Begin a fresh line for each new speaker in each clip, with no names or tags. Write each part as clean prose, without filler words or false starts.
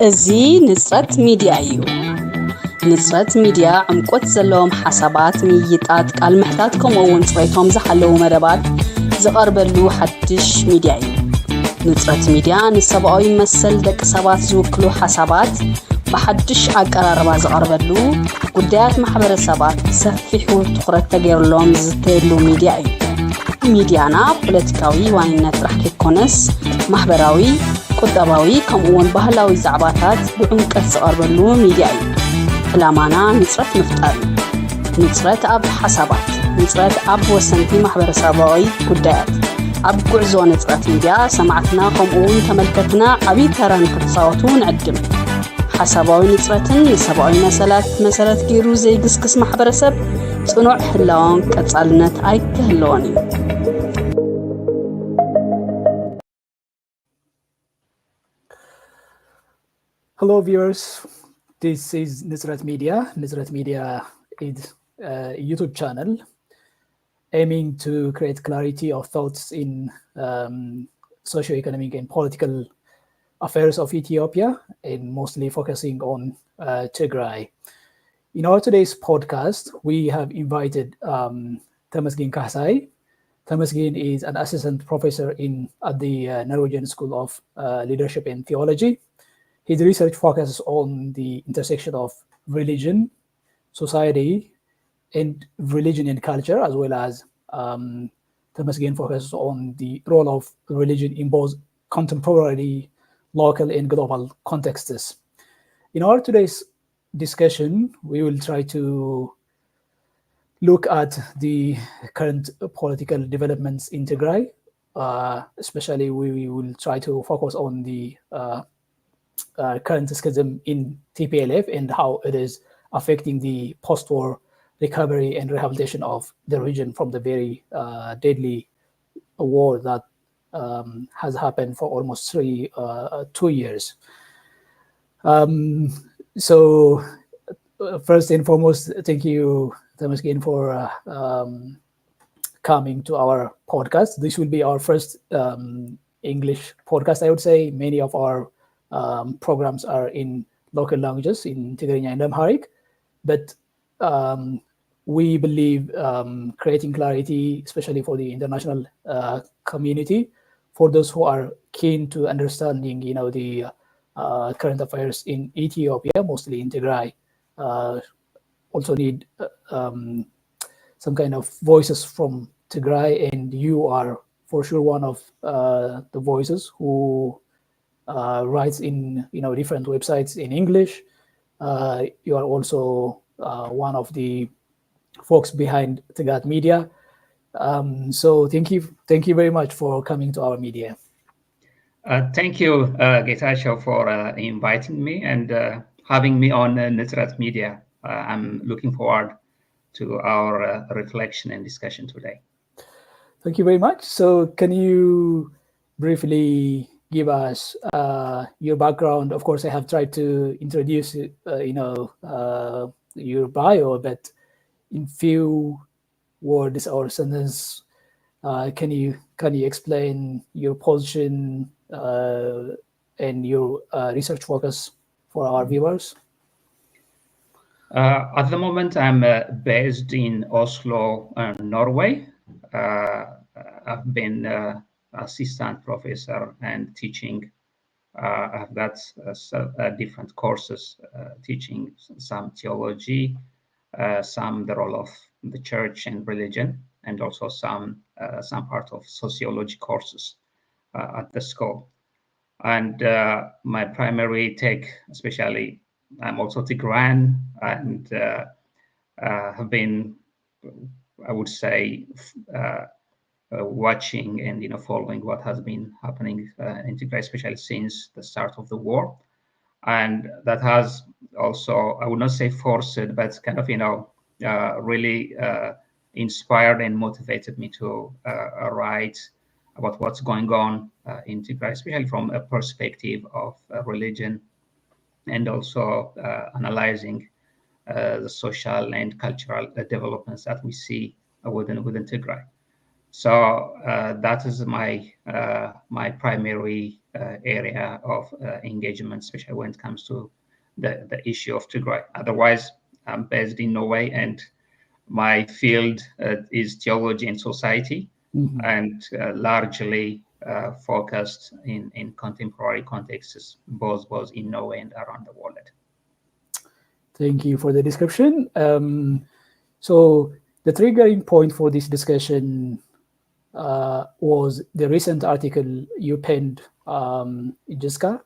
أزي نصرت ميديا أيو نصرت ميديا عمقوت زلوم حسابات ميتات قال محتاتكم أون صغيتهم زحلو مدبات زقربلو حدش ميديا أيو نصرت ميديا نسبقوي مسل دك سبات زوكلو حسابات بحدش أقرار زقربلو قديات محبر سبات سفحو تخرت تغير لهم زتيلو ميديا أيو ميديانا بوليتيكاوي واينات رح كيكونس محبراوي قطباوي كمون بهلاوي زعباتات بعمق زقربلو ميديا أيو علامانا نصرت مفتقر نصرت أب حسابات نصرت أب وسنتي محبر سباوي قديات أب قعزو نصرت ميديا سمعتنا كمون تملكتنا عبي تران كتصاوتو نعدم حساباوي نصرتن يسباوي مسالات كيرو زي قسقس محبر سب صنوع حلاوان كتصالنت أي كهلواني
Hello viewers, this is Nizrat Media. Nizrat Media is a YouTube channel aiming to create clarity of thoughts in socio-economic and political affairs of Ethiopia, and mostly focusing on Tigray. In our today's podcast, we have invited Temesgen Kahsay. Temesgen is an assistant professor at the Norwegian School of Leadership and Theology. His research focuses on the intersection of religion, society, and religion and culture, as well as Temesgen focuses on the role of religion in both contemporary, local, and global contexts. In our today's discussion, we will try to look at the current political developments in Tigray. Especially, we will try to focus on the current schism in TPLF and how it is affecting the post-war recovery and rehabilitation of the region from the very deadly war that has happened for almost 2 years. So first and foremost, thank you, Temesgen, for coming to our podcast. This will be our first English podcast, I would say. Many of our programs are in local languages, in Tigray and Amharic, but we believe creating clarity, especially for the international community, for those who are keen to understanding, the current affairs in Ethiopia, mostly in Tigray, also need some kind of voices from Tigray, and you are for sure one of the voices who writes in different websites in English. You are also one of the folks behind Tigray Media. So thank you very much for coming to our media.
Thank you, Getachew, for inviting me and having me on Nizrat Media. I'm looking forward to our reflection and discussion today.
Thank you very much. So can you briefly give us your background? Of course, I have tried to introduce your bio, but in few words or sentences, can you explain your position and your research focus for our viewers?
At the moment, I'm based in Oslo, Norway. I've been assistant professor and teaching. I've got different courses teaching some theology, some the role of the church and religion, and also some part of sociology courses at the school. And my primary take, especially, I'm also Tigrayan, and have been, I would say, watching and following what has been happening in Tigray, especially since the start of the war, and that has also, I would not say forced, but kind of really inspired and motivated me to write about what's going on in Tigray, especially from a perspective of religion, and also analyzing the social and cultural developments that we see within Tigray. So that is my primary area of engagement, especially when it comes to the issue of Tigray. Otherwise, I'm based in Norway, and my field is theology and society, and largely focused in contemporary contexts, both in Norway and around the world.
Thank you for the description. So the triggering point for this discussion was the recent article you penned, Jessica.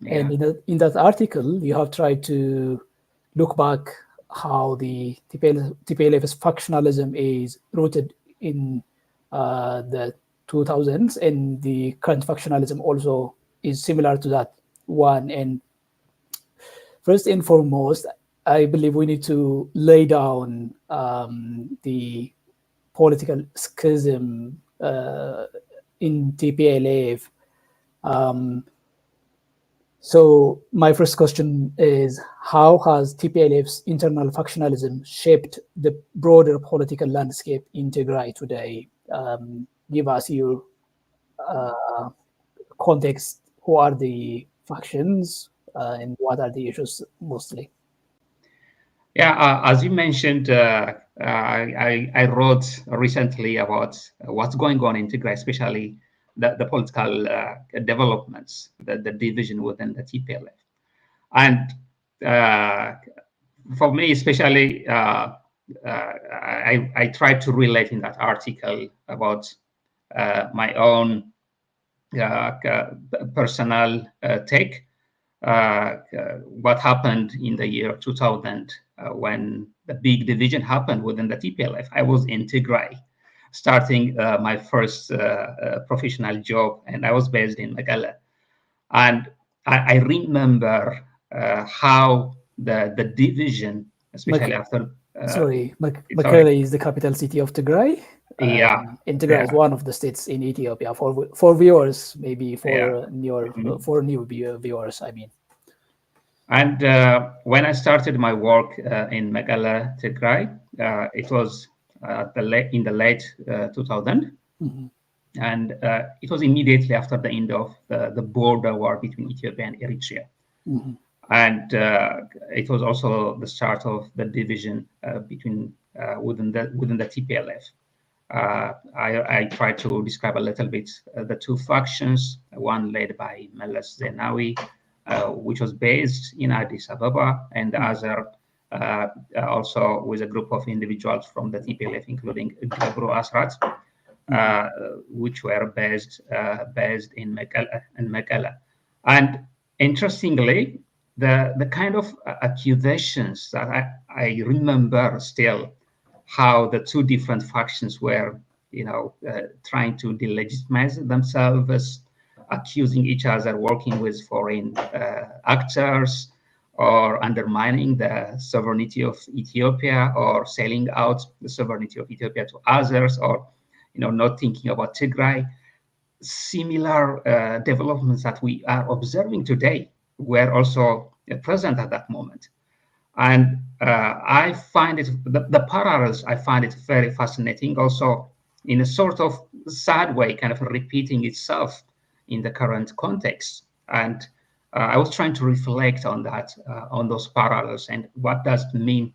Yeah. And in that article, you have tried to look back how the TPLF's factionalism is rooted in the 2000s, and the current factionalism also is similar to that one. And first and foremost, I believe we need to lay down the political schism in TPLF. So my first question is, how has TPLF's internal factionalism shaped the broader political landscape in Tigray today? Give us your context. Who are the factions and what are the issues mostly?
Yeah, as you mentioned, I wrote recently about what's going on in Tigray, especially the political developments, the division within the TPLF. And for me, especially, I tried to relate in that article about my own personal take. What happened in the year 2000 when the big division happened within the TPLF. I was in Tigray, starting my first professional job, and I was based in Mekelle. And I remember how the division, especially after...
Mekelle is the capital city of Tigray.
Yeah.
And Tigray is one of the states in Ethiopia. For viewers, maybe for new viewers, I mean.
And when I started my work in Mekelle, Tigray, it was in the late 2000, and it was immediately after the end of the border war between Ethiopia and Eritrea. And it was also the start of the division within the TPLF. I try to describe a little bit the two factions, one led by Meles Zenawi, which was based in Addis Ababa, and the other also with a group of individuals from the TPLF, including Gebru Asrat, which were based in Mekelle. And interestingly, the kind of accusations that I remember still, how the two different factions were, trying to delegitimize themselves, accusing each other, working with foreign actors, or undermining the sovereignty of Ethiopia, or selling out the sovereignty of Ethiopia to others, or not thinking about Tigray. Similar developments that we are observing today were also present at that moment. And I find it, the parallels, I find it very fascinating, also in a sort of sad way, kind of repeating itself in the current context. And I was trying to reflect on that, on those parallels, and what does it mean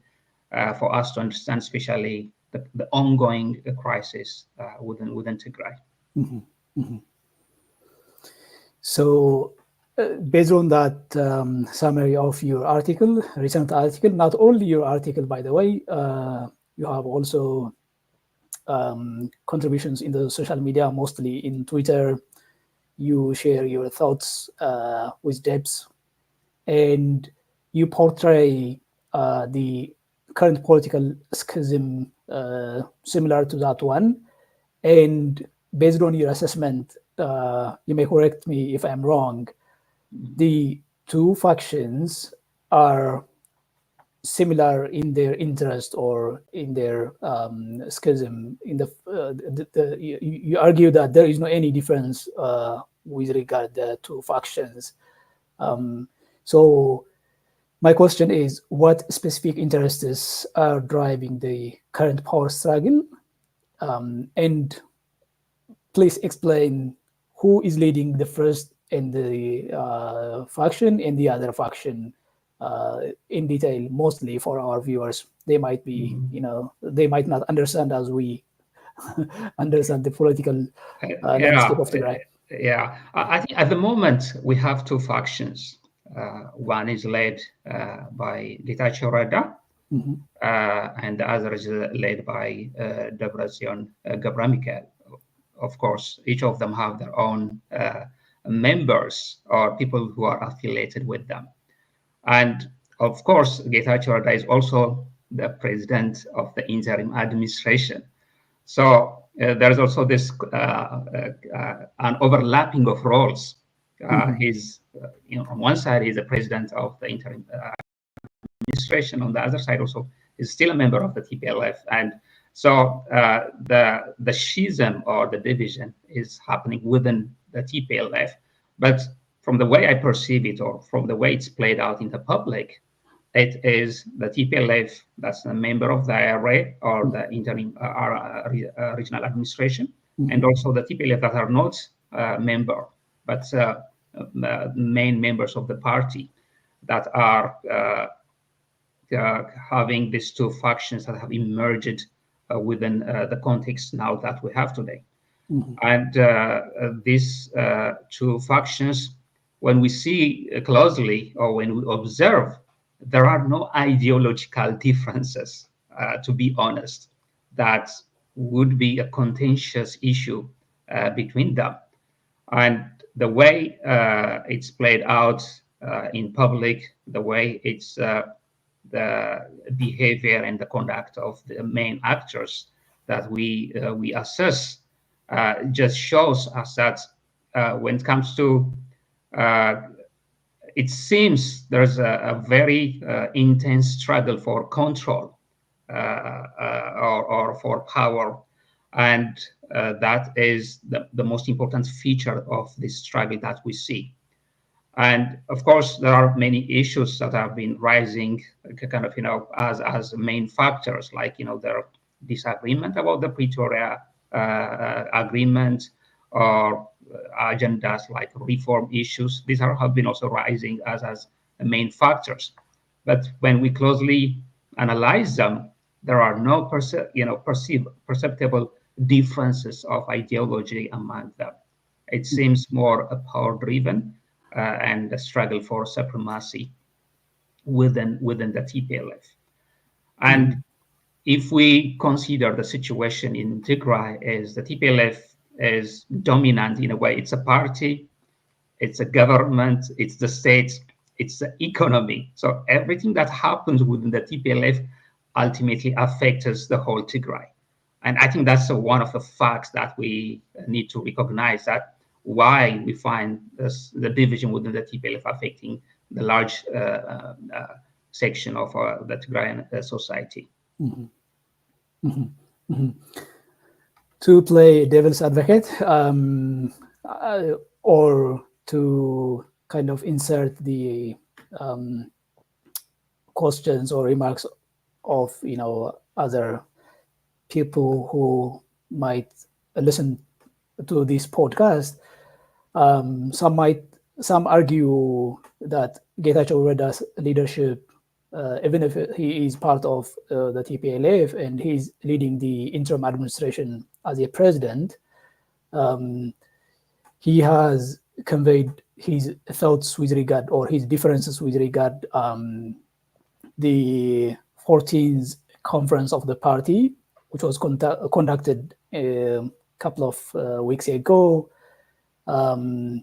for us to understand, especially the ongoing crisis within Tigray.
So, based on that summary of your article, recent article, not only your article, by the way, you have also contributions in the social media, mostly in Twitter. You share your thoughts with depth, and you portray the current political schism similar to that one. And based on your assessment, you may correct me if I'm wrong, the two factions are similar in their interest or in their schism. In you argue that there is no any difference with regard to two factions. So my question is, what specific interests are driving the current power struggle? And please explain who is leading the first in the faction, in the other faction, in detail, mostly for our viewers. They might be, they might not understand as we understand the political landscape of Tigray.
Yeah, I think at the moment we have two factions. One is led by Getachew Reda, and the other is led by Debretsion Gebremichael. Of course, each of them have their own members or people who are affiliated with them. And of course, Getachew Reda is also the president of the interim administration. So there is also this an overlapping of roles. He's on one side he's the president of the interim administration. On the other side, also is still a member of the TPLF, and so the schism or the division is happening within the TPLF. But from the way I perceive it, or from the way it's played out in the public, it is the TPLF that's a member of the IRA or the interim regional administration, and also the TPLF that are not member, but main members of the party that are having these two factions that have emerged within the context now that we have today. And these two factions, when we see closely or when we observe, there are no ideological differences, to be honest, that would be a contentious issue between them. And the way it's played out in public, the way it's the behavior and the conduct of the main actors that we assess just shows us that when it comes to it seems there's a very intense struggle for control or for power, and that is the most important feature of this struggle that we see. And of course, there are many issues that have been rising, kind of, as main factors, like their disagreement about the Pretoria agreement, or agendas like reform issues. These have been also rising as main factors. But when we closely analyze them, there are no perceptible differences of ideology among them. It seems more power-driven and a struggle for supremacy within the TPLF. And if we consider the situation in Tigray as the TPLF is dominant in a way, it's a party, it's a government, it's the state, it's the economy. So everything that happens within the TPLF ultimately affects the whole Tigray. And I think that's one of the facts that we need to recognize, that why we find the division within the TPLF affecting the large section of the Tigrayan society.
To play devil's advocate, or to kind of insert the questions or remarks of other people who might listen to this podcast, some argue that Getachew Reda's leadership, even if he is part of the TPLF and he's leading the interim administration as a president, he has conveyed his thoughts with regard, or his differences with regard, the 14th conference of the party, which was conducted a couple of weeks ago. Not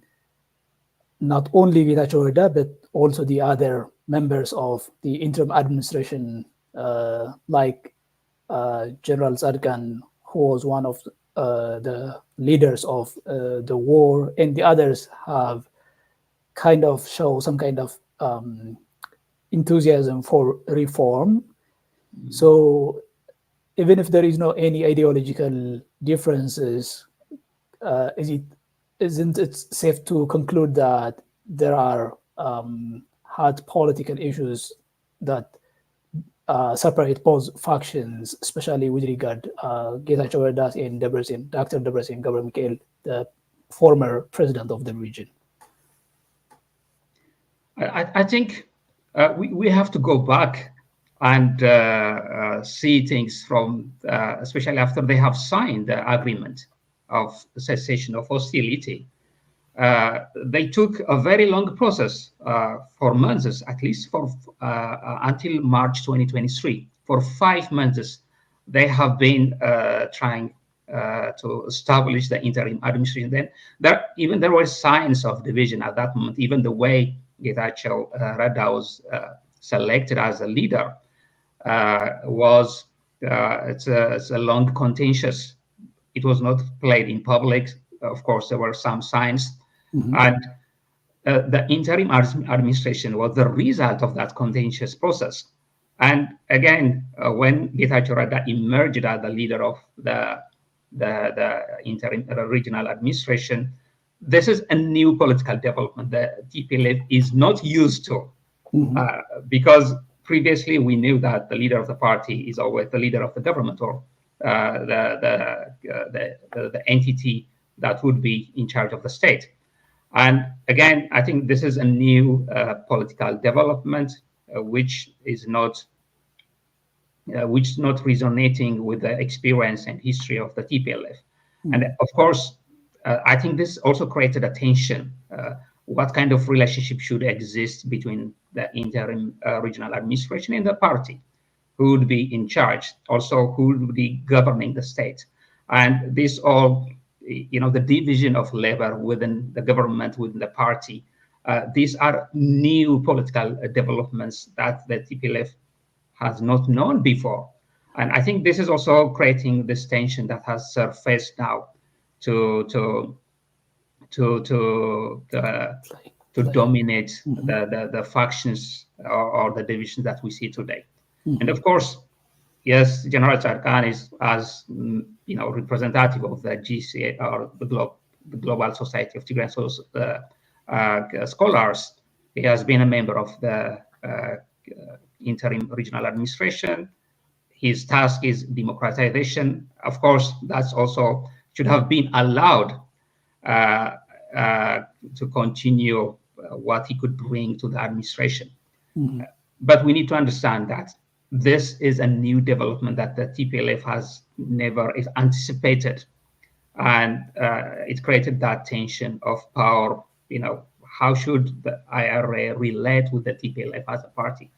only Getachew Reda, but also the other members of the interim administration, like General Zadgan, who was one of the leaders of the war, and the others have kind of show some kind of enthusiasm for reform. So even if there is no any ideological differences, isn't it safe to conclude that there are hard political issues that separate both factions, especially with regard Getachew Reda and Dr. Debretsion Gebremichael, the former president of the region?
I think we have to go back and see things from, especially after they have signed the agreement of cessation of hostility. They took a very long process for months, at least for until March 2023. For 5 months, they have been trying to establish the interim administration. Then there were signs of division at that moment. Even the way Getachew Reda was selected as a leader was it's a long contentious. It was not played in public. Of course, there were some signs, and the interim administration was the result of that contentious process. And again, when Getachew Reda emerged as the leader of the interim regional administration, this is a new political development that TPLF is not used to, because previously we knew that the leader of the party is always the leader of the government, or the entity that would be in charge of the state. And again, I think this is a new political development which is not resonating with the experience and history of the TPLF. And of course, I think this also created a tension. What kind of relationship should exist between the interim regional administration and the party? Who would be in charge? Also, who would be governing the state? And this all, the division of labor within the government, within the party, these are new political developments that the TPLF has not known before. And I think this is also creating this tension that has surfaced now to dominate the factions or the divisions that we see today. And of course, yes, General Charkan is, as representative of the GCA or the Global Society of Tigray Scholars, he has been a member of the interim regional administration. His task is democratization. Of course, that's also should have been allowed to continue what he could bring to the administration. But we need to understand that this is a new development that the TPLF has never anticipated. And it created that tension of power. How should the IRA relate with the TPLF as a party?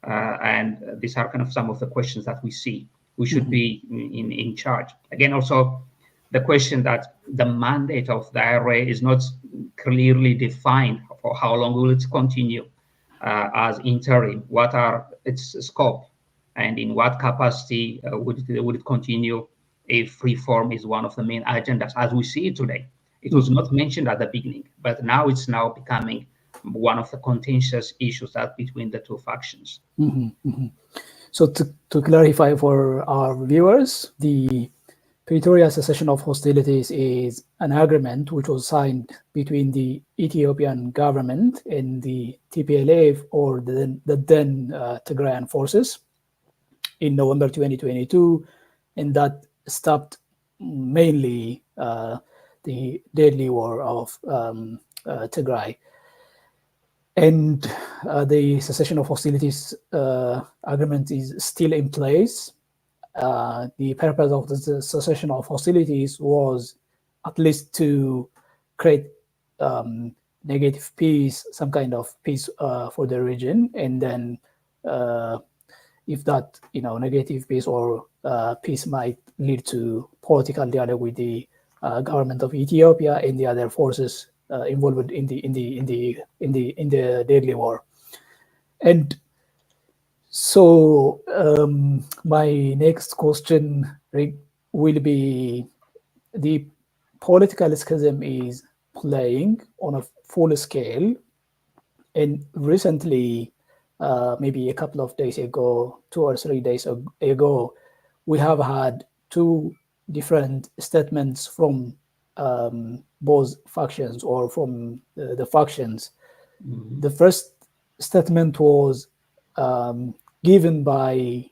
And these are kind of some of the questions that we see. We should be in charge. Again, also, the question that the mandate of the IRA is not clearly defined. For how long will it continue as interim? What are its scope? And in what capacity would it continue if reform is one of the main agendas as we see it today? It was not mentioned at the beginning, but now it's becoming one of the contentious issues that between the two factions.
So to clarify for our viewers, the Pretoria cessation of hostilities is an agreement which was signed between the Ethiopian government and the TPLF, or the then Tigrayan forces, in November 2022, and that stopped mainly the deadly war of Tigray. And the cessation of hostilities agreement is still in place. The purpose of the cessation of hostilities was at least to create negative peace, some kind of peace for the region, and then if that negative peace or peace might lead to political dialogue with the government of Ethiopia and the other forces involved in the deadly war. And so my next question will be: the political schism is playing on a full scale, and recently, maybe a couple of days ago, 2 or 3 days ago, we have had two different statements from both factions, or from the factions. The first statement was given by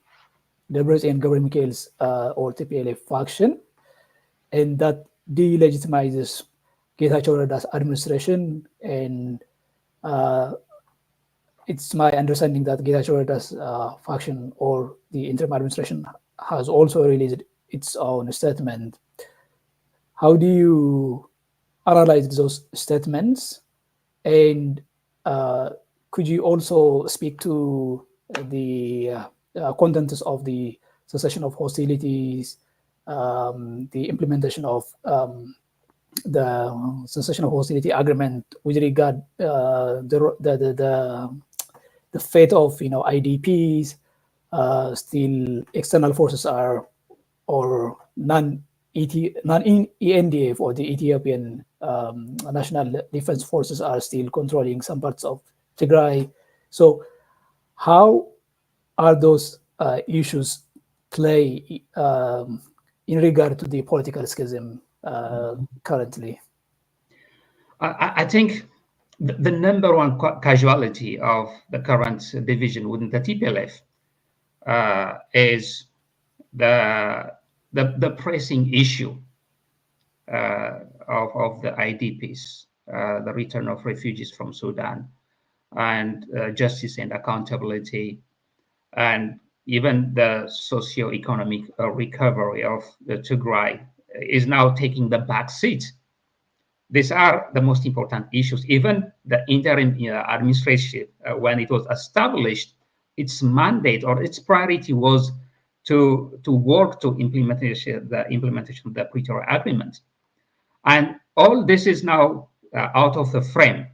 Debretsion ገብረሚካኤል's or TPLF faction, and that delegitimizes Getachew Reda's administration and it's my understanding that Getachew faction or the interim administration has also released its own statement. How do you analyze those statements? And could you also speak to the contents of the cessation of hostilities, the implementation of the cessation of hostility agreement with regard the fate of IDPs? Still, external forces are or non-ENDF or the Ethiopian National Defense Forces are still controlling some parts of Tigray. So how are those issues play in regard to the political schism currently?
I think the number one casualty of the current division within the TPLF is the pressing issue of the IDPs, the return of refugees from Sudan, and justice and accountability, and even the socio-economic recovery of the Tigray is now taking the back seat. These are the most important issues. Even the interim administration, when it was established, its mandate or its priority was to work to the implementation of the Pretoria Agreement. And all this is now out of the frame.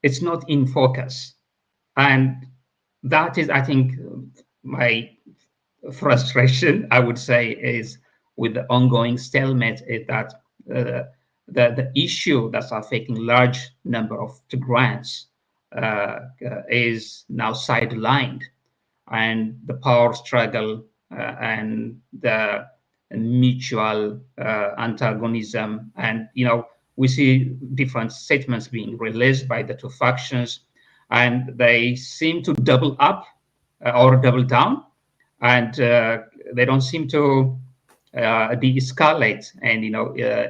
It's not in focus. And that is, I think, my frustration, I would say, is with the ongoing stalemate, is that the issue that's affecting large number of Tigrayans is now sidelined, and the power struggle and the mutual antagonism, and we see different statements being released by the two factions, and they seem to double up or double down, and they don't seem to de-escalate and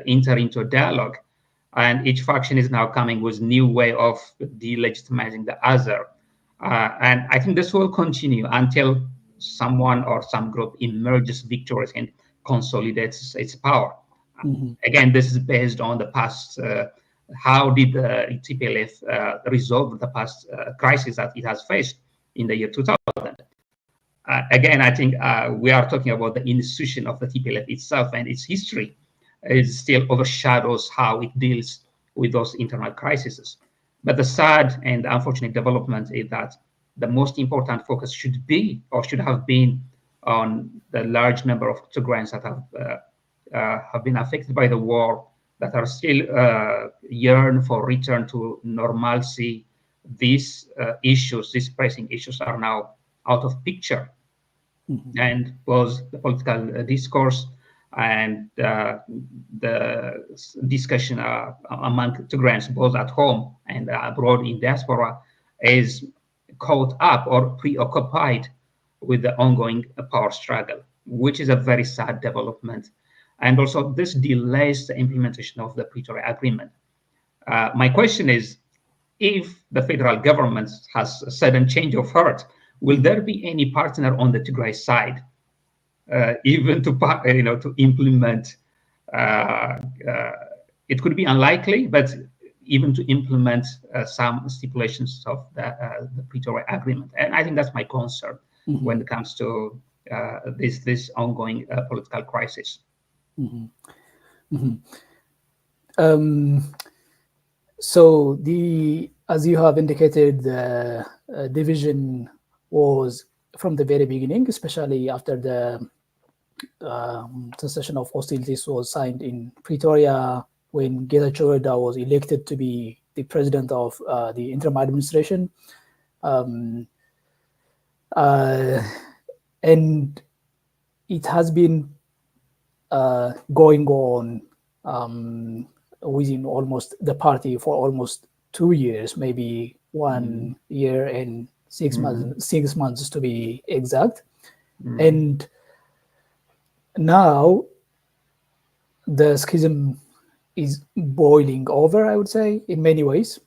enter into a dialogue. And each faction is now coming with new way of delegitimizing the other. And I think this will continue until someone or some group emerges victorious and consolidates its power. Mm-hmm. Again, this is based on the past. How did the TPLF resolve the past crisis that it has faced in the year 2000? Again, I think we are talking about the institution of the TPLF itself, and its history still overshadows how it deals with those internal crises. But the sad and unfortunate development is that the most important focus should be, or should have been, on the large number of Tigrayans that have been affected by the war, that are still yearn for return to normalcy. These issues, these pressing issues, are now out of picture. Mm-hmm. And both the political discourse and the discussion among Tigrayans, both at home and abroad in diaspora, is caught up or preoccupied with the ongoing power struggle, which is a very sad development. And also, this delays the implementation of the Pretoria Agreement. My question is, if the federal government has a sudden change of heart, will there be any partner on the Tigray side, even to implement? It could be unlikely, but even to implement some stipulations of the Pretoria Agreement. And I think that's my concern. Mm-hmm. When it comes to this ongoing political crisis.
Mm-hmm. Mm-hmm. So as you have indicated, the division was from the very beginning, especially after the cessation of hostilities was signed in Pretoria, when Getachew was elected to be the president of the interim administration. And it has been going on within almost the party for almost 2 years, maybe 1 year and 6 months to be exact. And now the schism is boiling over, I would say, in many ways.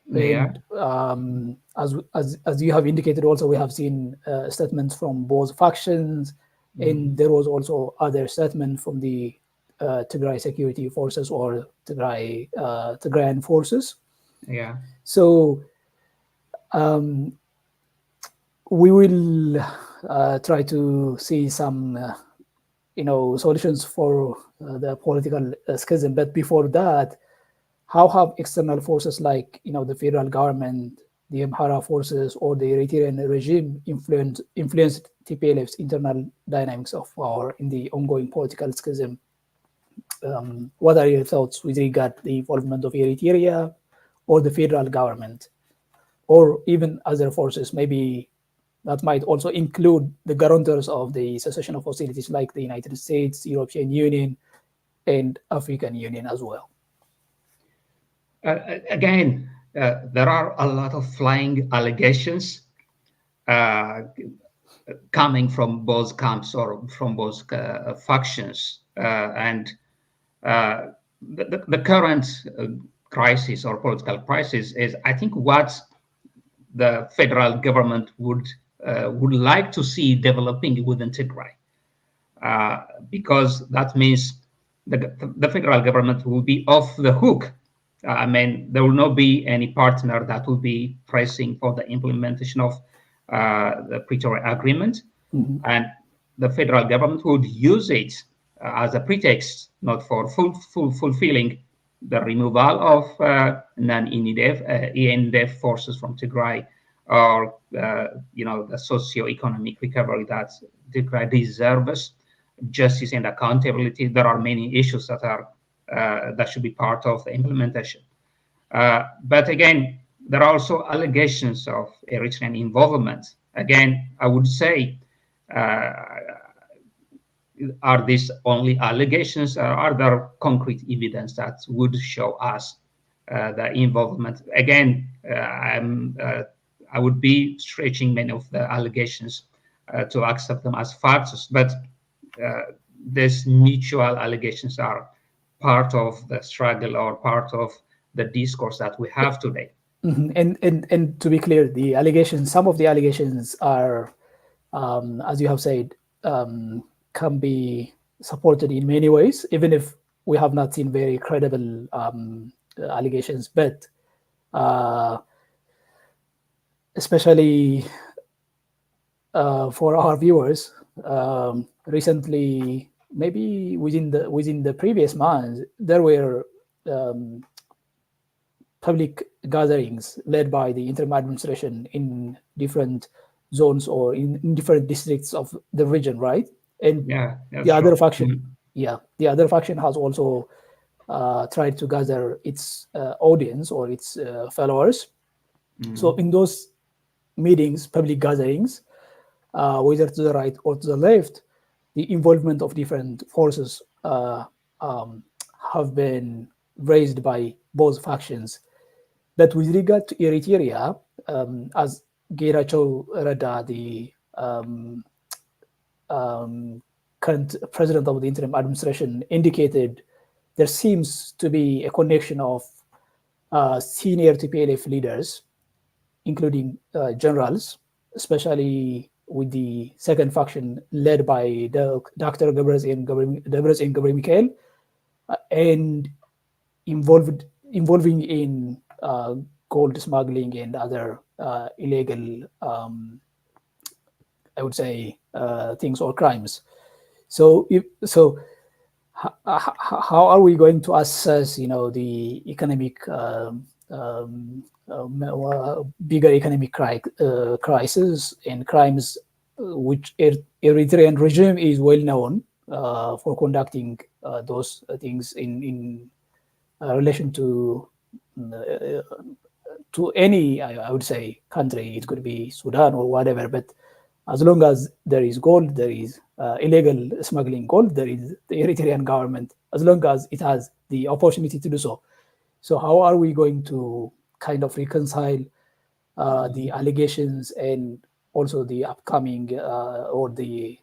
Yeah.
And as you have indicated, also we have seen statements from both factions, and there was also other statement from the Tigray security forces or Tigrayan forces.
Yeah.
So we will try to see some solutions for the political schism. But before that, how have external forces like the federal government, the Amhara forces, or the Eritrean regime influenced TPLF's internal dynamics of power in the ongoing political schism? What are your thoughts with regard to the involvement of Eritrea or the federal government, or even other forces? Maybe that might also include the guarantors of the cessation of hostilities like the United States, European Union, and African Union as well.
Again, there are a lot of flying allegations coming from both camps or from both factions. And the current crisis or political crisis is, I think, what the federal government would like to see developing within Tigray, because that means the federal government will be off the hook. I mean, there will not be any partner that will be pressing for the implementation of the Pretoria Agreement, and the federal government would use it as a pretext, not for fulfilling the removal of non-ENDF forces from Tigray, or the socio-economic recovery that Tigray deserves, justice and accountability. There are many issues that are that should be part of the implementation. But again, there are also allegations of Eritrean involvement. Again, I would say, are these only allegations, or are there concrete evidence that would show us the involvement? Again, I would be stretching many of the allegations to accept them as facts, but these mutual allegations are part of the struggle or part of the discourse that we have today.
And to be clear, the allegations, some of the allegations are, as you have said, can be supported in many ways, even if we have not seen very credible allegations. But especially for our viewers, recently, maybe within the previous months, there were public gatherings led by the interim administration in different zones or in different districts of the region, right? And the other faction, the other faction has also tried to gather its audience or its followers. So in those meetings, public gatherings, whether to the right or to the left, the involvement of different forces have been raised by both factions. But with regard to Eritrea, as Getachew Reda, the current president of the interim administration, indicated, there seems to be a connection of senior TPLF leaders, including generals, especially with the second faction led by Dr. Debretsion Gebremichael, and involving in gold smuggling and other illegal, I would say, things or crimes. So, how are we going to assess, the economic, bigger economic crisis and crimes, which Eritrean regime is well known for conducting those things in relation to any, I would say, country. It could be Sudan or whatever, but as long as there is gold, there is illegal smuggling gold, there is the Eritrean government, as long as it has the opportunity to do so. So how are we going to kind of reconcile the allegations and also the upcoming or the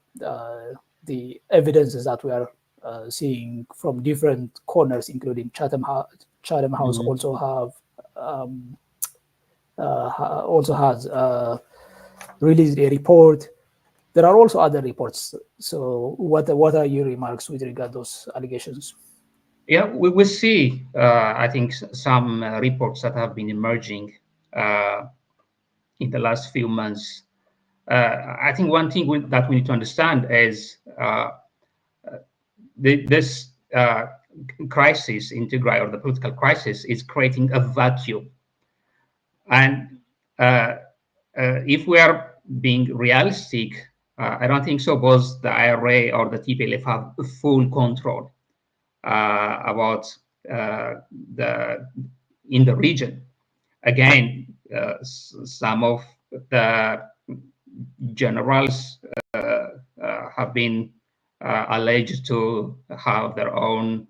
evidences that we are seeing from different corners, including Chatham House also have also has released a report. There are also other reports. So what are your remarks with regard to those allegations?
Yeah, we will see, I think, some reports that have been emerging in the last few months. I think one thing that we need to understand is this crisis in Tigray, or the political crisis, is creating a vacuum. And if we are being realistic, I don't think so, both the IRA or the TPLF have full control about in the region. Again, some of the generals have been alleged to have their own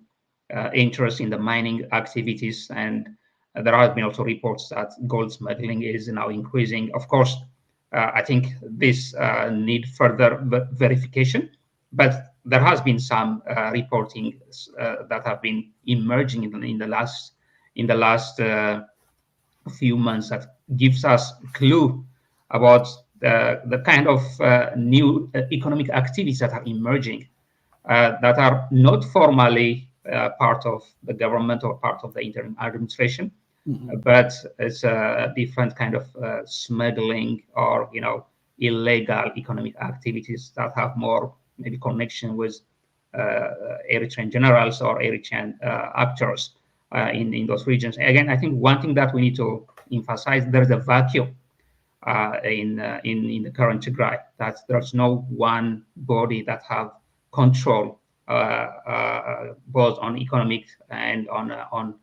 interest in the mining activities, and there have been also reports that gold smuggling is now increasing. Of course, I think this need further verification, but there has been some reporting that have been emerging in the last few months that gives us clue about the kind of new economic activities that are emerging that are not formally part of the government or part of the interim administration, but it's a different kind of smuggling or illegal economic activities that have more maybe connection with Eritrean generals or Eritrean actors in those regions. Again, I think one thing that we need to emphasize, there's a vacuum in the current Tigray, that there's no one body that have control both on economic and on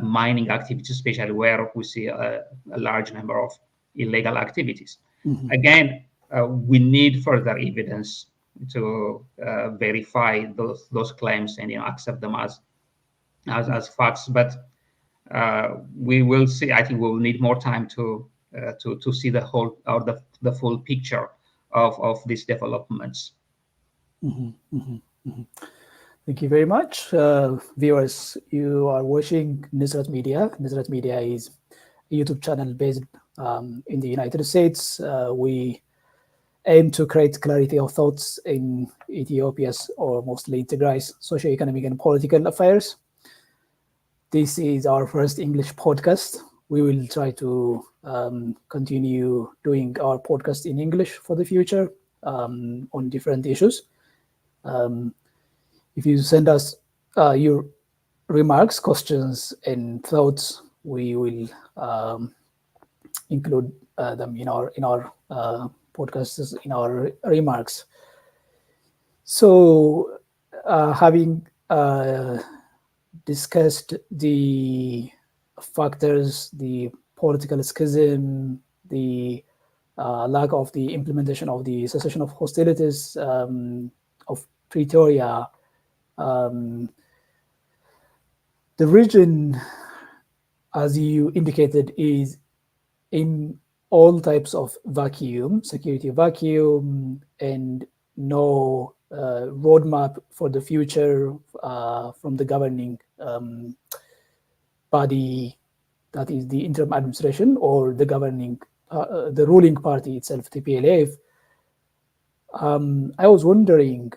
mining activities, especially where we see a large number of illegal activities. Again, we need further evidence to verify those claims and accept them as facts. But we will see. I think we will need more time to see the whole or the full picture of these developments.
Thank you very much. Viewers, you are watching Nusrat Media. Nusrat Media is a YouTube channel based in the United States. We aim to create clarity of thoughts in Ethiopia's, or mostly Tigray's, socio-economic and political affairs. This is our first English podcast. We will try to continue doing our podcast in English for the future on different issues. If you send us your remarks, questions, and thoughts, we will include them in our podcasts, in our remarks. So, having discussed the factors, the political schism, the lack of the implementation of the cessation of hostilities of Pretoria, the region, as you indicated, is in all types of vacuum, security vacuum, and no roadmap for the future from the governing body, that is the interim administration, or the governing, the ruling party itself, TPLF. I was wondering,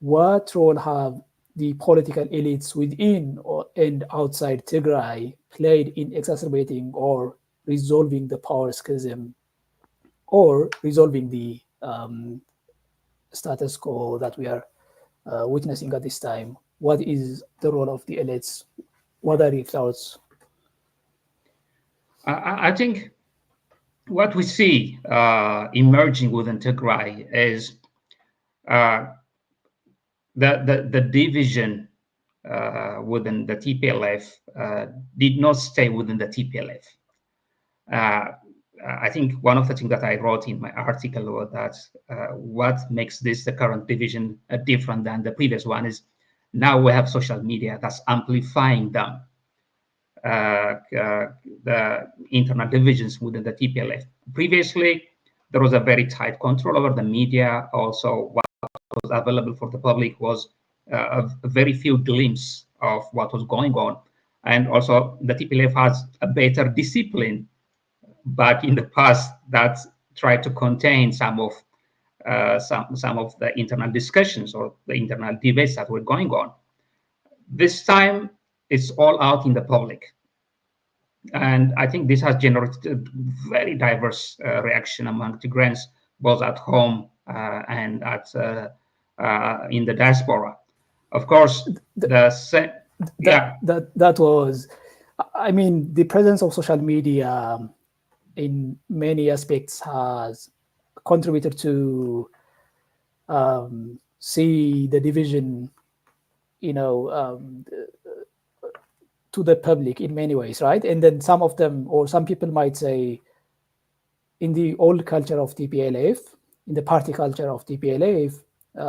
what role have the political elites within and outside Tigray played in exacerbating or resolving the power schism, or resolving the status quo that we are witnessing at this time? What is the role of the elites? What are your thoughts?
I think what we see emerging within Tigray is the division within the TPLF did not stay within the TPLF. I think one of the things that I wrote in my article was that what makes the current division different than the previous one is now we have social media that's amplifying them, the internal divisions within the TPLF. Previously, there was a very tight control over the media. Also, what was available for the public was a very few glimpses of what was going on. And also, the TPLF has a better discipline but in the past that tried to contain some of the internal discussions or the internal debates that were going on. This time, it's all out in the public. And I think this has generated a very diverse reaction among Tigrayans, both at home and in the diaspora. Of course,
that was, I mean, the presence of social media in many aspects has contributed to see the division, to the public in many ways, right? And then some of them, or some people might say, in the old culture of TPLF, in the party culture of TPLF,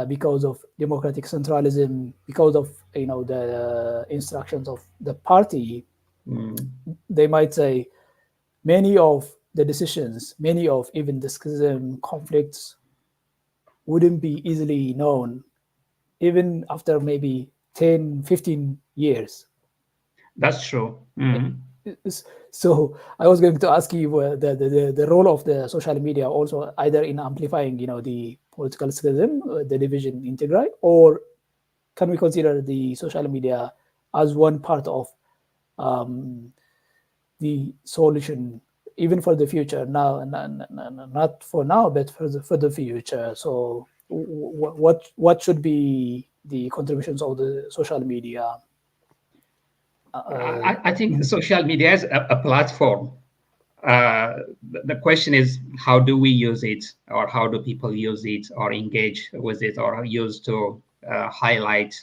because of democratic centralism, because of the instructions of the party, they might say many of the decisions, many of even the schism conflicts wouldn't be easily known, even after maybe 10, 15 years.
That's true.
So I was going to ask you the role of the social media also, either in amplifying, the political schism, the division in Tigray, or can we consider the social media as one part of the solution, even for the future? Now, not for now, but for the future. So, what should be the contributions of the social media?
I think social media is a platform. The question is, how do we use it, or how do people use it, or engage with it, or use to highlight,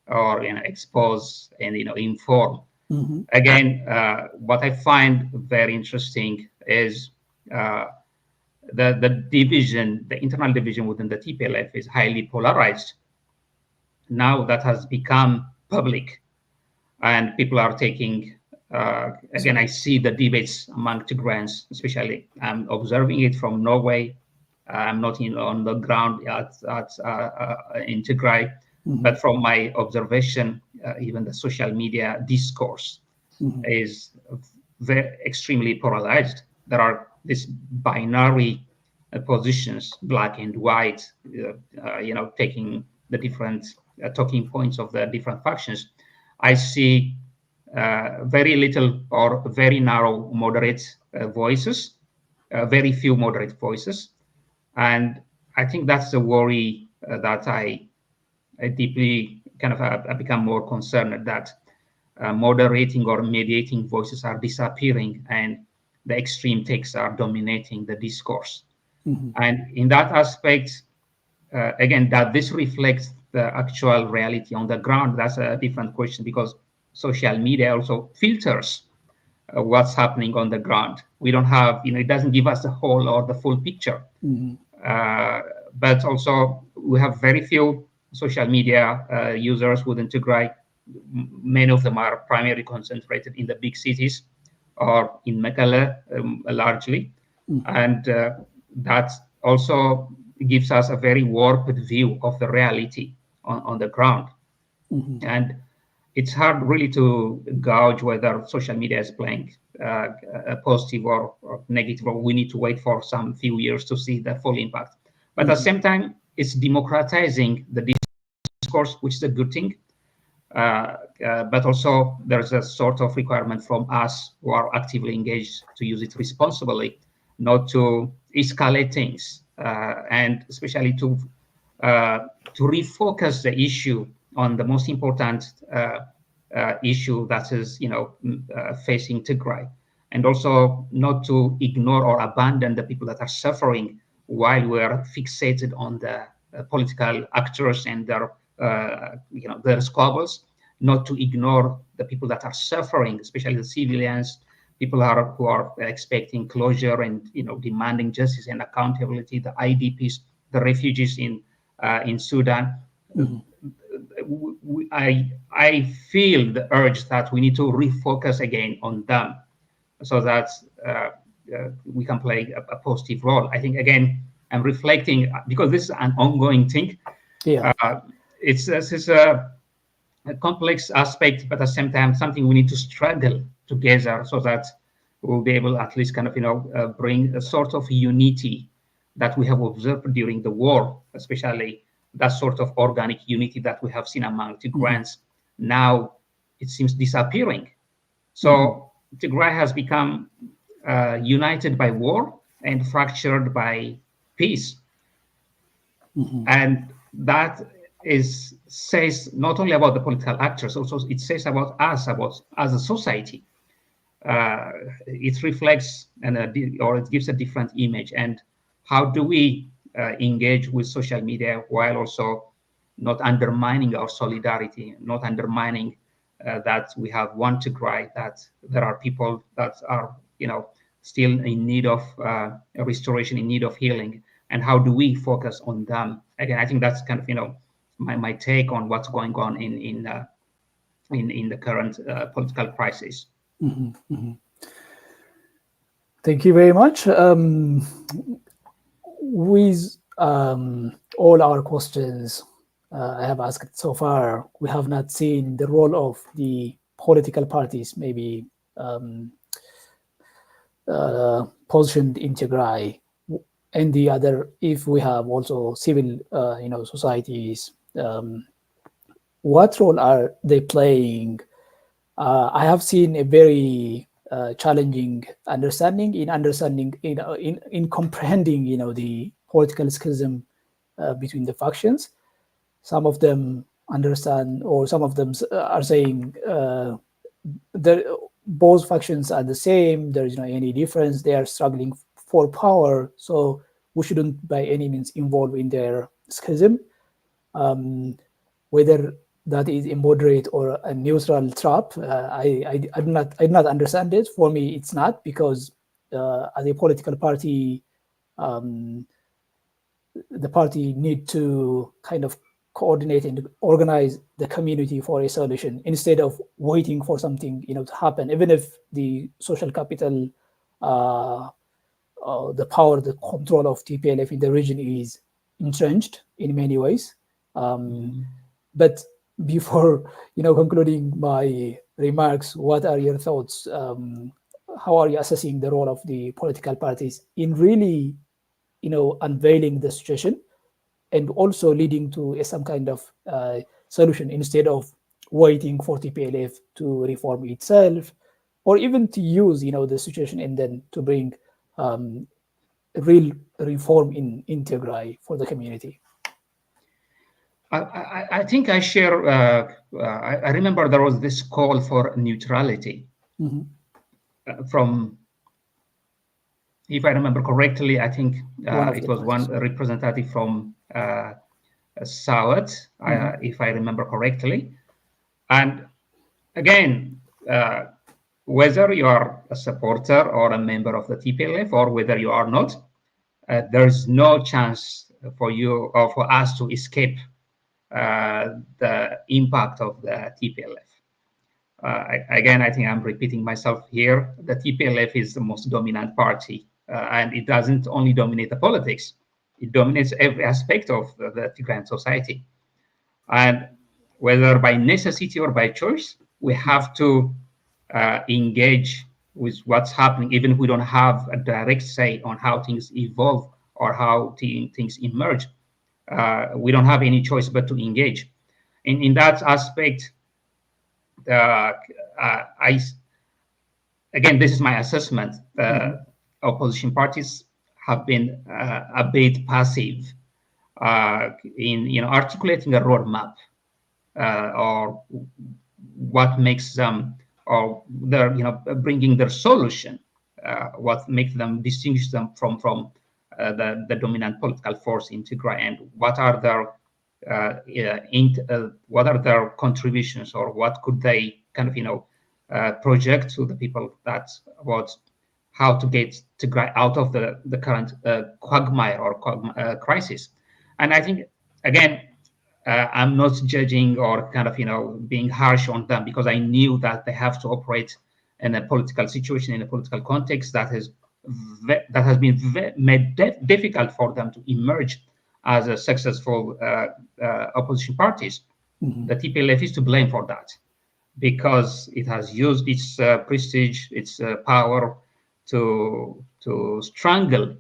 or expose and inform. Again, what I find very interesting is the division, the internal division within the TPLF is highly polarized. Now that has become public. And people are taking, again, I see the debates among Tigrayans, especially. I'm observing it from Norway. I'm not on the ground in Tigray, but from my observation, even the social media discourse is extremely polarized. There are these binary positions, black and white, taking the different talking points of the different factions. I see very little or very narrow moderate voices, very few moderate voices. And I think that's the worry that I deeply I become more concerned that moderating or mediating voices are disappearing and the extreme takes are dominating the discourse. And in that aspect, again, that this reflects the actual reality on the ground, that's a different question, because social media also filters what's happening on the ground. We don't have, it doesn't give us the whole or the full picture. But also, we have very few social media users within Tigray. Many of them are primarily concentrated in the big cities or in Mekelle largely. And that also gives us a very warped view of the reality on the ground. And it's hard really to gauge whether social media is playing a positive or negative, or we need to wait for some few years to see the full impact. But at the same time, it's democratizing the discourse, which is a good thing. But also there's a sort of requirement from us who are actively engaged to use it responsibly, not to escalate things, and especially to refocus the issue on the most important issue that is, facing Tigray, and also not to ignore or abandon the people that are suffering while we're fixated on the political actors and their, their squabbles. Not to ignore the people that are suffering, especially the civilians, people who are expecting closure and demanding justice and accountability, the IDPs, the refugees in Sudan. I feel the urge that we need to refocus again on them, so that we can play a positive role. I think, again, I'm reflecting, because this is an ongoing thing. It's a complex aspect, but at the same time, something we need to struggle together, so that we'll be able at least kind of, bring a sort of unity that we have observed during the war, especially that sort of organic unity that we have seen among Tigrayans. Now it seems disappearing. So Tigray has become united by war and fractured by peace. And that says not only about the political actors, also it says about us, as a society. It reflects or it gives a different image. And how do we engage with social media while also not undermining our solidarity, not undermining that we have one Tigray, that there are people that are, still in need of restoration, in need of healing, and how do we focus on them? Again, I think that's kind of, my take on what's going on in the current political crisis.
Thank you very much. With all our questions I have asked so far, we have not seen the role of the political parties, maybe positioned in Tigray, and the other, if we have also civil, societies. What role are they playing? I have seen a very challenging understanding in comprehending, the political schism between the factions. Some of them understand, or some of them are saying both factions are the same. There is no any difference. They are struggling for power, so we shouldn't by any means involve in their schism. Whether that is a moderate or a neutral trap, I do not understand it. For me, it's not, because as a political party, the party need to kind of coordinate and organize the community for a solution instead of waiting for something to happen. Even if the social capital, the power, the control of TPLF in the region is entrenched in many ways. But before concluding my remarks, what are your thoughts? How are you assessing the role of the political parties in really unveiling the situation and also leading to some kind of solution, instead of waiting for TPLF to reform itself, or even to use the situation and then to bring real reform in Tigray for the community?
I think I share. I remember there was this call for neutrality from, if I remember correctly, I think it was one representative from South, if I remember correctly. And again, whether you are a supporter or a member of the TPLF, or whether you are not, there is no chance for you or for us to escape the impact of the TPLF. Again, I think I'm repeating myself here. The TPLF is the most dominant party, and it doesn't only dominate the politics, it dominates every aspect of the Tigrayan society. And whether by necessity or by choice, we have to engage with what's happening, even if we don't have a direct say on how things evolve or how things emerge. We don't have any choice but to engage. In that aspect, again, this is my assessment. Opposition parties have been a bit passive in articulating a roadmap or what makes them, or their bringing their solution, what makes them distinguish them from the dominant political force in Tigray, and what are their contributions, or what could they kind of project to the people about how to get Tigray out of the current quagmire or crisis. And I think, again, I'm not judging or kind of being harsh on them, because I knew that they have to operate in a political situation, in a political context that has been made difficult for them to emerge as a successful opposition parties. The TPLF is to blame for that, because it has used its prestige, its power, to strangle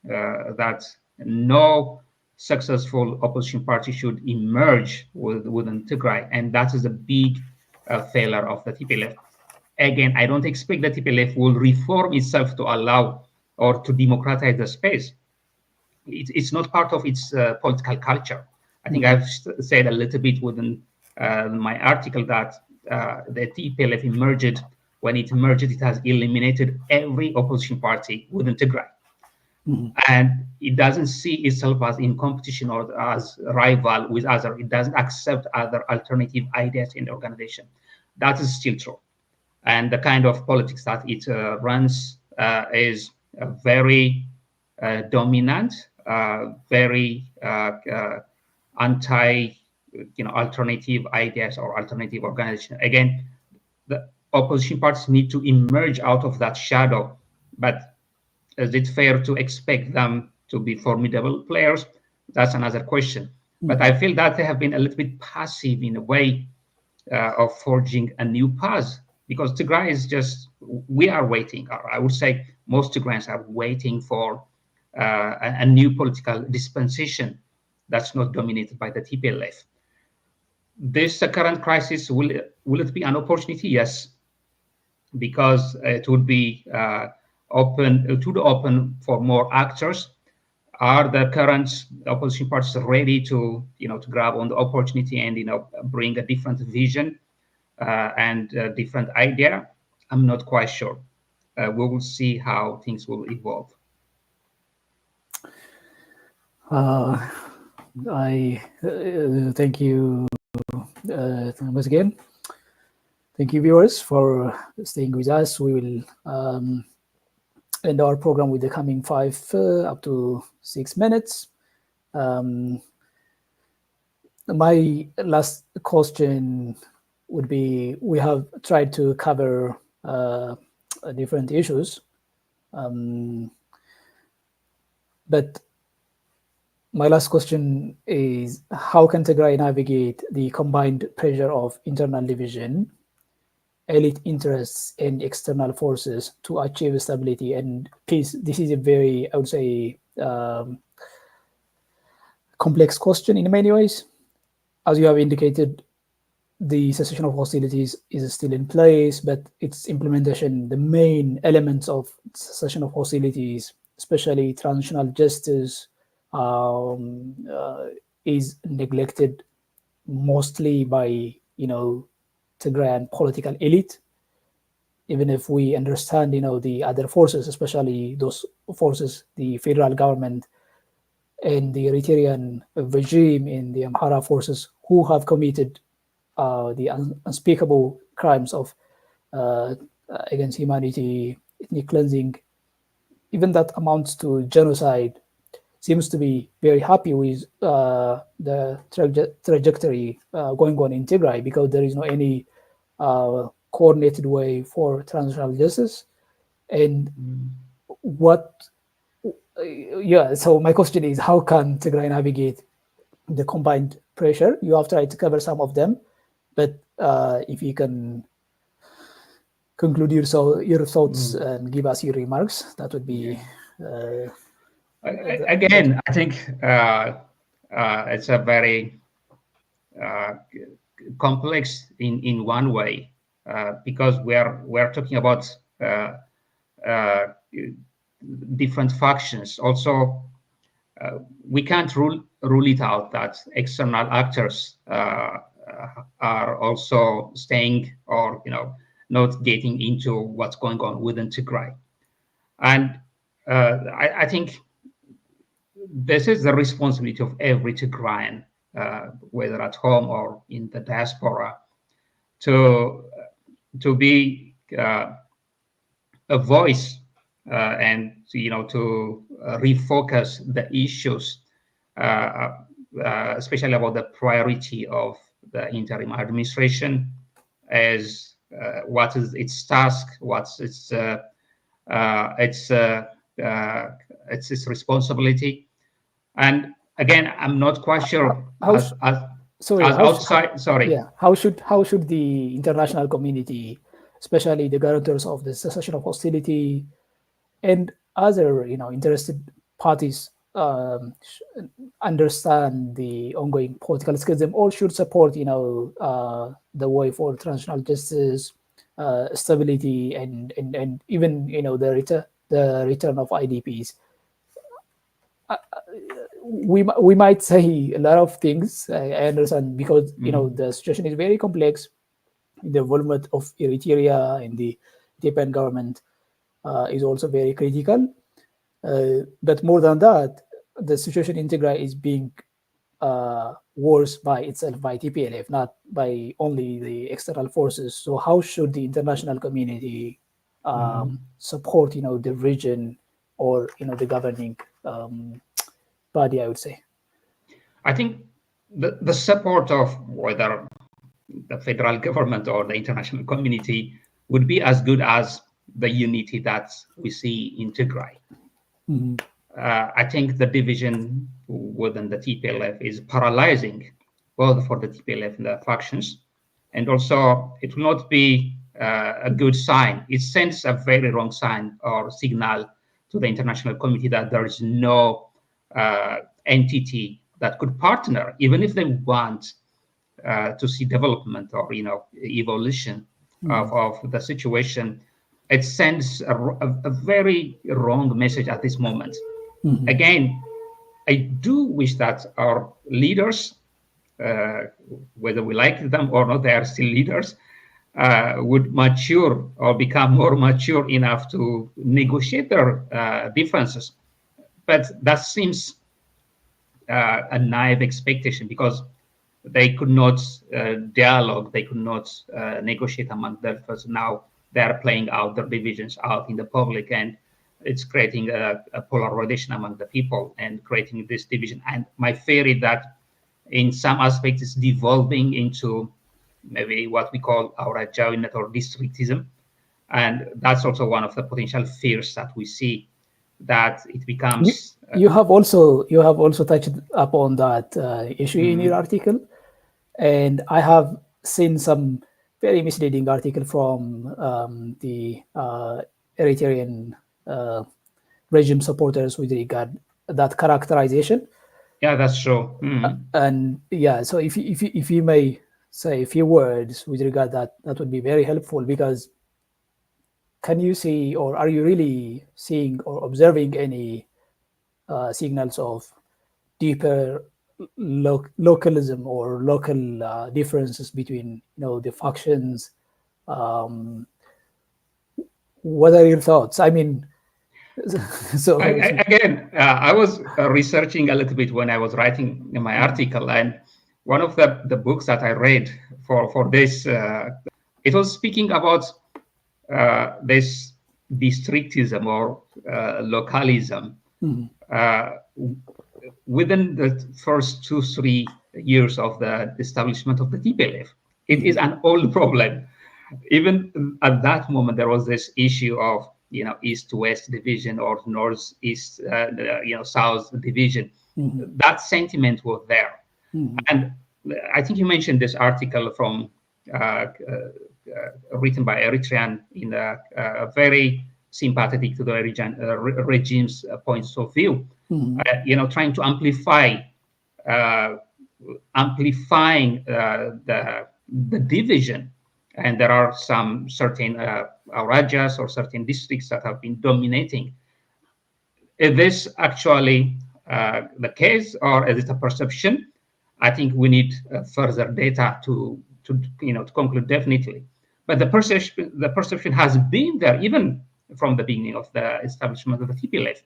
that no successful opposition party should emerge within Tigray, and that is a big failure of the TPLF. Again, I don't expect the TPLF will reform itself to allow or to democratize the space. It's not part of its political culture. I think I've said a little bit within my article that the TPLF emerged. When it emerged, it has eliminated every opposition party within Tigray. And it doesn't see itself as in competition or as rival with other. It doesn't accept other alternative ideas in the organization. That is still true. And the kind of politics that it runs is very dominant, very anti, alternative ideas or alternative organization. Again, the opposition parties need to emerge out of that shadow, but is it fair to expect them to be formidable players? That's another question. But I feel that they have been a little bit passive in a way of forging a new path, because Tigray is just, we are waiting, or I would say most Tigrayans are waiting for a new political dispensation that's not dominated by the TPLF. This current crisis, will it be an opportunity? Yes, because it would be open for more actors. Are the current opposition parties ready to grab on the opportunity and bring a different vision and a different idea? I'm not quite sure. We will see how things will evolve.
I thank you once again. Thank you, viewers, for staying with us. We will end our program with the coming 5 up to 6 minutes. My last question would be, we have tried to cover different issues, but my last question is, how can Tigray navigate the combined pressure of internal division, elite interests, and external forces to achieve stability and peace? This is a very, I would say, complex question in many ways. As you have indicated, the cessation of hostilities is still in place, but its implementation, the main elements of cessation of hostilities, especially transitional justice, is neglected mostly by Tigrayan political elite. Even if we understand the other forces, especially those forces, the federal government and the Eritrean regime and the Amhara forces, who have committed the unspeakable crimes of against humanity, ethnic cleansing, even that amounts to genocide, seems to be very happy with the trajectory going on in Tigray, because there is no any coordinated way for transitional justice. And so my question is, how can Tigray navigate the combined pressure? You have tried to cover some of them, but if you can conclude your thoughts and give us your remarks, that would be...
Again, I think it's a very complex in one way, because we're talking about different factions. Also, we can't rule it out that external actors are also staying or not getting into what's going on within Tigray. And I think this is the responsibility of every Tigrayan, whether at home or in the diaspora, to be a voice and to refocus the issues, especially about the priority of the interim administration, as what is its task, what's its responsibility. And again, I'm not quite sure. How
should the international community, especially the guarantors of the cessation of hostility, and other interested parties understand the ongoing political schism, all should support the way for transnational justice, stability, and even the return of IDPs. We might say a lot of things. I understand, because the situation is very complex. The involvement of Eritrea in the Ethiopian government is also very critical. But more than that, the situation in Tigray is being worse by itself, by TPLF, not by only the external forces. So how should the international community support the region, or the governing body, I would say?
I think the support of whether the federal government or the international community would be as good as the unity that we see in Tigray. I think the division within the TPLF is paralyzing both for the TPLF and the factions, and also it will not be a good sign. It sends a very wrong sign or signal to the international community that there is no entity that could partner, even if they want to see development or evolution of the situation. It sends a very wrong message at this moment. Again, I do wish that our leaders, whether we like them or not, they are still leaders, would mature or become more mature enough to negotiate their differences. But that seems a naive expectation, because they could not dialogue, they could not negotiate among themselves. Now they are playing out their divisions out in the public, and it's creating a polarization among the people and creating this division. And my fear is that in some aspects it's devolving into maybe what we call Aurajawinet or districtism. And that's also one of the potential fears that we see, that it becomes...
You have also touched upon that issue in your article. And I have seen some very misleading article from the Eritrean regime supporters with regard that characterization.
Yeah, that's true.
And yeah, so if you may say a few words with regard that would be very helpful, because can you see, or are you really seeing or observing any signals of deeper localism or local differences between the factions? What are your thoughts? I mean, so
I was researching a little bit when I was writing my article, and one of the books that I read for this, it was speaking about this districtism or localism. Within the first 2-3 years of the establishment of the TPLF, it is an old problem. Even at that moment, there was this issue of east-west division or north-east, south division. That sentiment was there, and I think you mentioned this article from written by Eritrean in a very sympathetic to the regime's points of view. Trying to amplifying the division, and there are some certain rajas or certain districts that have been dominating. Is this actually the case, or is it a perception? I think we need further data to conclude definitely. But the perception has been there even from the beginning of the establishment of the TPLF.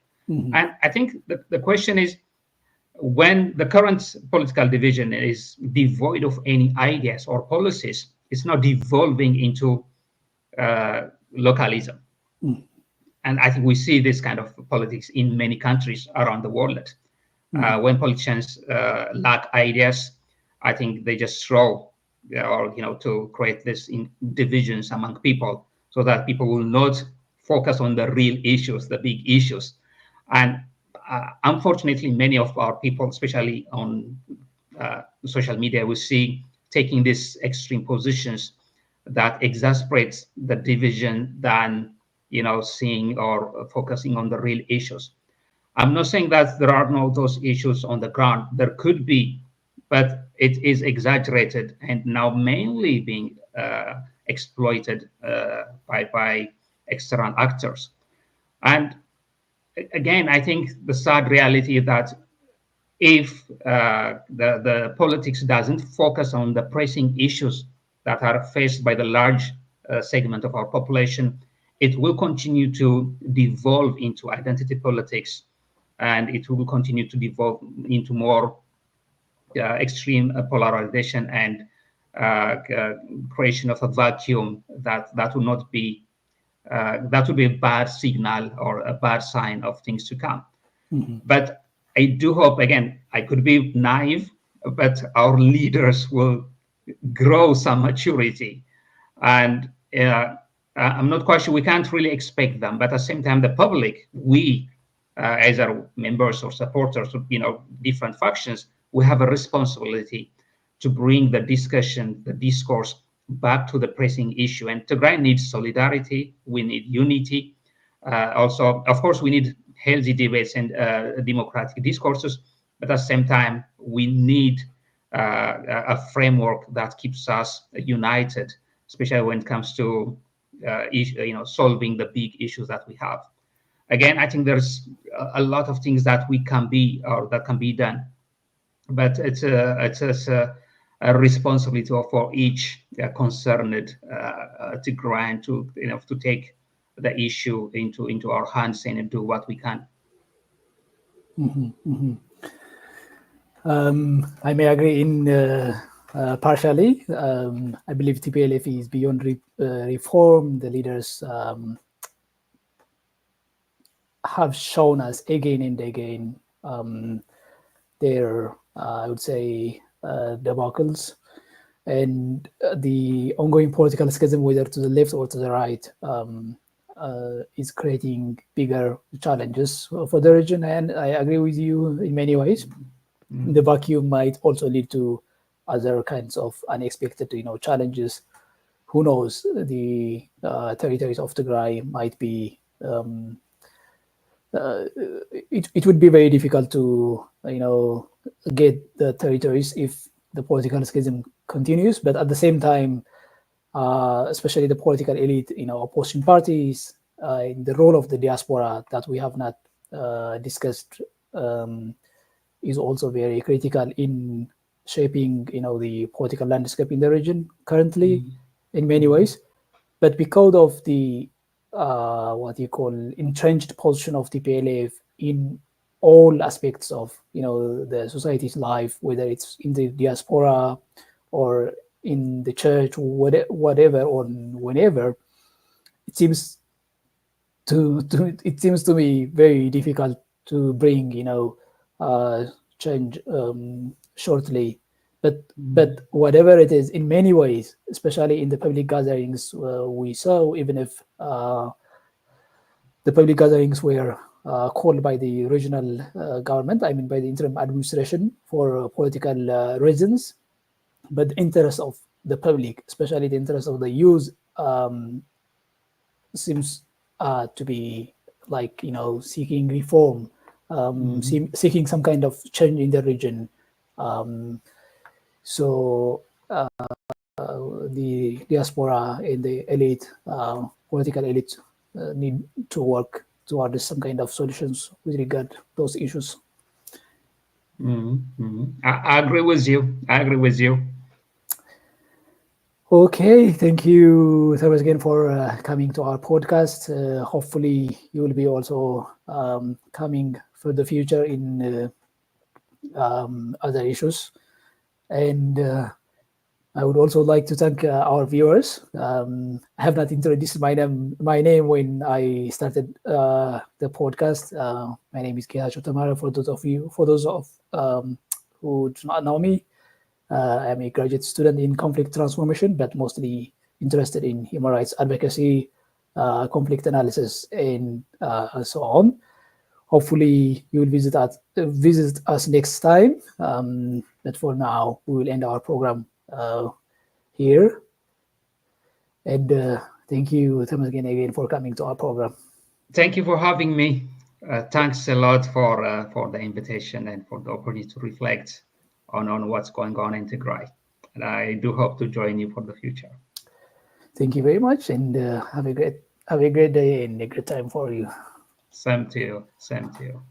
And I think the question is, when the current political division is devoid of any ideas or policies, it's not devolving into localism. And I think we see this kind of politics in many countries around the world. When politicians lack ideas, I think they just throw to create this divisions among people, so that people will not focus on the real issues, the big issues. And unfortunately, many of our people, especially on social media, we see taking these extreme positions that exasperates the division than seeing or focusing on the real issues. I'm not saying that there are no those issues on the ground. There could be, but it is exaggerated and now mainly being exploited by external actors. And again, I think the sad reality is that if the politics doesn't focus on the pressing issues that are faced by the large segment of our population, it will continue to devolve into identity politics, and it will continue to devolve into more extreme polarization and creation of a vacuum that will not be that would be a bad signal or a bad sign of things to come. But I do hope, again, I could be naive, but our leaders will grow some maturity. And I'm not quite sure, we can't really expect them, but at the same time, the public, we, as our members or supporters of different factions, we have a responsibility to bring the discussion, the discourse back to the pressing issue. And Tigray needs solidarity, we need unity. Also, of course, we need healthy debates and democratic discourses, but at the same time, we need a framework that keeps us united, especially when it comes to solving the big issues that we have. Again, I think there's a lot of things that we can be or that can be done, but it's a responsibility for each concerned Tigrayan to take the issue into our hands and do what we can.
I may agree in partially. I believe TPLF is beyond reform. The leaders have shown us again and again their, I would say, debacles, and the ongoing political schism, whether to the left or to the right, is creating bigger challenges for the region. And I agree with you in many ways. The vacuum might also lead to other kinds of unexpected, challenges. Who knows? The territories of Tigray might be. It would be very difficult to, get the territories if the political schism continues. But at the same time, especially the political elite, opposition parties, in the role of the diaspora that we have not discussed, is also very critical in shaping, the political landscape in the region currently, in many ways. But because of the what you call entrenched position of TPLF in all aspects of the society's life, whether it's in the diaspora or in the church, whatever or whenever, it seems to me very difficult to bring change shortly. But whatever it is, in many ways, especially in the public gatherings we saw, even if the public gatherings were called by the regional government, I mean by the interim administration, for political reasons, but the interest of the public, especially the interest of the youth, seems to be like, seeking reform, seeking some kind of change in the region. So the diaspora and the elite, political elite, need to work towards some kind of solutions with regard to those issues.
I agree with you.
Okay, thank you, Temesgen, for coming to our podcast. Hopefully, you will be also coming for the future in other issues. And I would also like to thank our viewers. I have not introduced my name when I started the podcast. My name is Kihacho Tamara. For those who do not know me, I'm a graduate student in conflict transformation, but mostly interested in human rights advocacy, conflict analysis, and so on. Hopefully, you will visit us next time. But for now, we will end our program here. And Thank you, Temesgen, again for coming to our program.
Thank you for having me. Thanks a lot for the invitation and for the opportunity to reflect on what's going on in Tigray. And I do hope to join you for the future.
Thank you very much, and have a great day and a great time for you.
Same to you. Same to you.